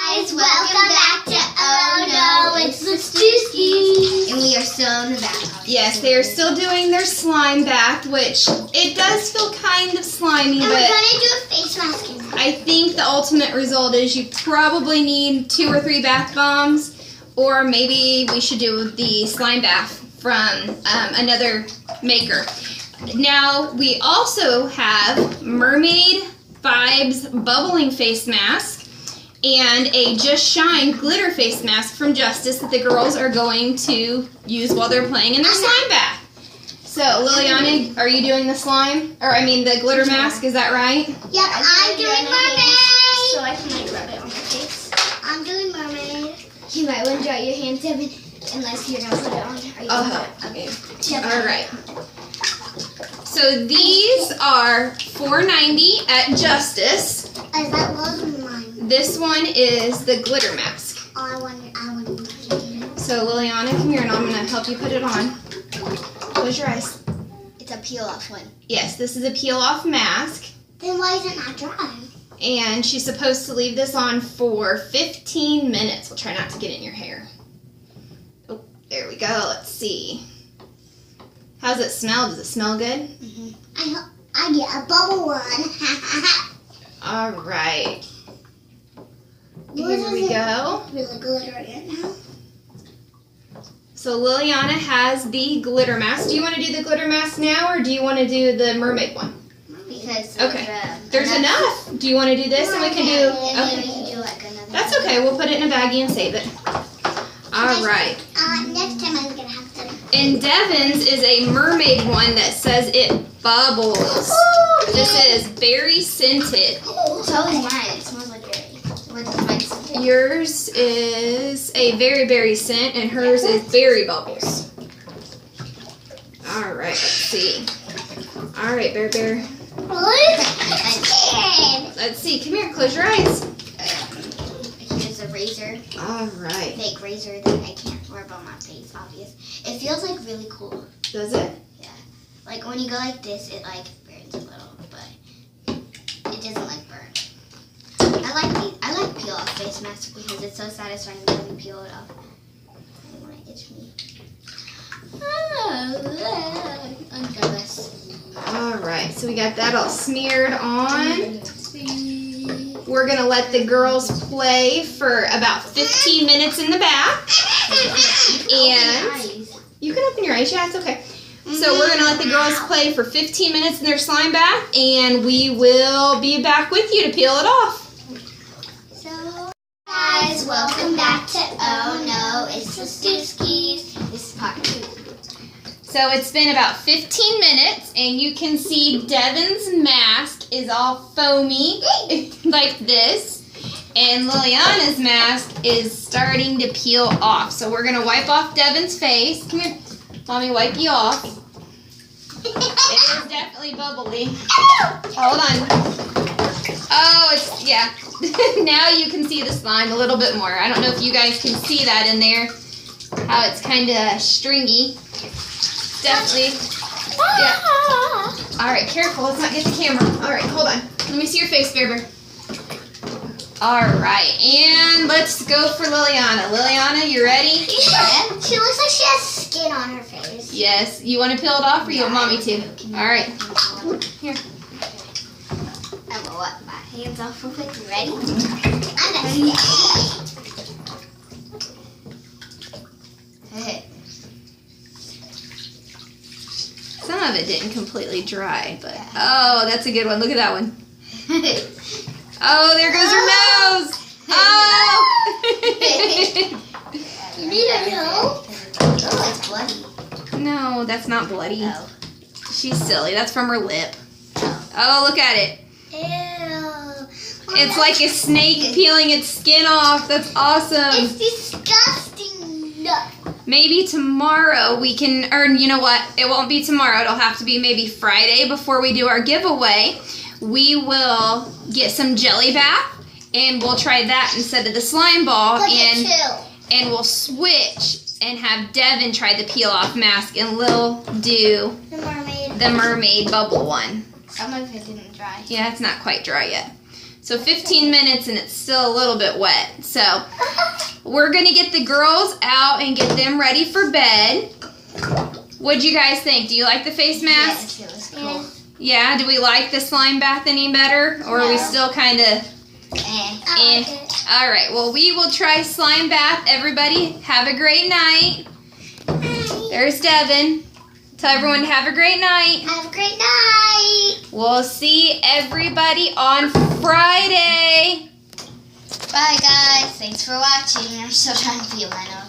Guys, welcome back to Oh No, it's the Stooskies. And we are still in the bath. Yes, they are still doing their slime bath, which it does feel kind of slimy, and but we're going to do a face mask. I think the ultimate result is you probably need 2 or 3 bath bombs, or maybe we should do the slime bath from another maker. Now, we also have Mermaid Vibes Bubbling Face Mask and a Just Shine Glitter Face Mask from Justice that the girls are going to use while they're playing in their slime bath. So, Liliana, are you doing the slime? Or, I mean, the glitter mask, is that right? Yep, I'm doing mermaid. So I can like rub it on my face. I'm doing mermaid. You might want to dry your hands, Devyn, unless you're going to put it on. Are you gonna put it? Okay. Yep. All right. So these are $4.90 at Justice. That was mine. This one is the glitter mask. Oh, I want it. So Liliana, come here and I'm going to help you put it on. Close your eyes. It's a peel-off one. Yes, this is a peel-off mask. Then why is it not dry? And she's supposed to leave this on for 15 minutes. We'll try not to get in your hair. Oh, there we go. Let's see. How's it smell? Does it smell good? Mm-hmm. I get a bubble one. All right. Yours Here we go. Really glittery it now. So Liliana has the glitter mask. Do you want to do the glitter mask now, or do you want to do the mermaid one? Because Okay. There's enough. Do you want to do this, and we can do? And then we Okay. can do like another. That's okay. We'll put it in a baggie and save it. All right. Next time I'm gonna have to. And Devyn's is a mermaid one that says it bubbles. This is berry scented. So is mine. It smells like berry. What's mine scented? Yours is a very berry scent, and hers is berry bubbles. All right. Let's see. All right, Bear. I'm scared. Let's see. Come here. Close your eyes. Here's a razor. All right. Fake razor that I can't rub on my face, obvious. It feels like really cool. Does it? Yeah. Like when you go like this, it like burns a little, but it doesn't like burn. I like peel off face masks because it's so satisfying when you peel it off. I want to itch me. I'm jealous. All right. So we got that all smeared on. We're going to let the girls play for about 15 minutes in the bath. And you can open your eyes. Yeah, it's okay. So we're going to let the girls play for 15 minutes in their slime bath, and we will be back with you to peel it off. So, guys, welcome back to Oh No, it's the Stooskies. This is part 2. So it's been about 15 minutes, and you can see Devyn's mask is all foamy like this, and Liliana's mask is starting to peel off. So we're going to wipe off Devyn's face. Come here. Mommy, wipe you off. It is definitely bubbly. Hold on. Oh, it's, yeah. Now you can see the slime a little bit more. I don't know if you guys can see that in there, how it's kind of stringy. Definitely. Yeah. All right, careful. Let's not get the camera. All right, hold on. Let me see your face, Bear. All right, and let's go for Liliana. Liliana, you ready? Yeah. She looks like she has skin on her face. Yes. You want to peel it off, or you want Mommy to? All right. Here. I'm gonna wipe my hands off real quick. You ready? I'm gonna stay. Some of it didn't completely dry, but oh, that's a good one. Look at that one. Oh, there goes her nose. Oh. You need a help? Oh, it's bloody. No, that's not bloody. Oh. She's silly. That's from her lip. Oh, look at it. Ew. It's like a snake peeling its skin off. That's awesome. It's disgusting. No. Maybe tomorrow we can, or you know what? It won't be tomorrow. It'll have to be maybe Friday before we do our giveaway. We will get some jelly bath, and we'll try that instead of the slime ball. And we'll switch and have Devyn try the peel off mask, and Lil do The mermaid bubble one. Some of it didn't dry. Yeah, it's not quite dry yet. So 15 minutes and it's still a little bit wet. So we're going to get the girls out and get them ready for bed. What'd you guys think? Do you like the face mask? Yes, it was cool. Yeah, do we like the slime bath any better? Or are we still kind of... All right, well, we will try slime bath. Everybody, have a great night. There's Devyn. Tell everyone to have a great night. Have a great night. We'll see everybody on Friday. Bye, guys. Thanks for watching. I'm still trying to peel my nose.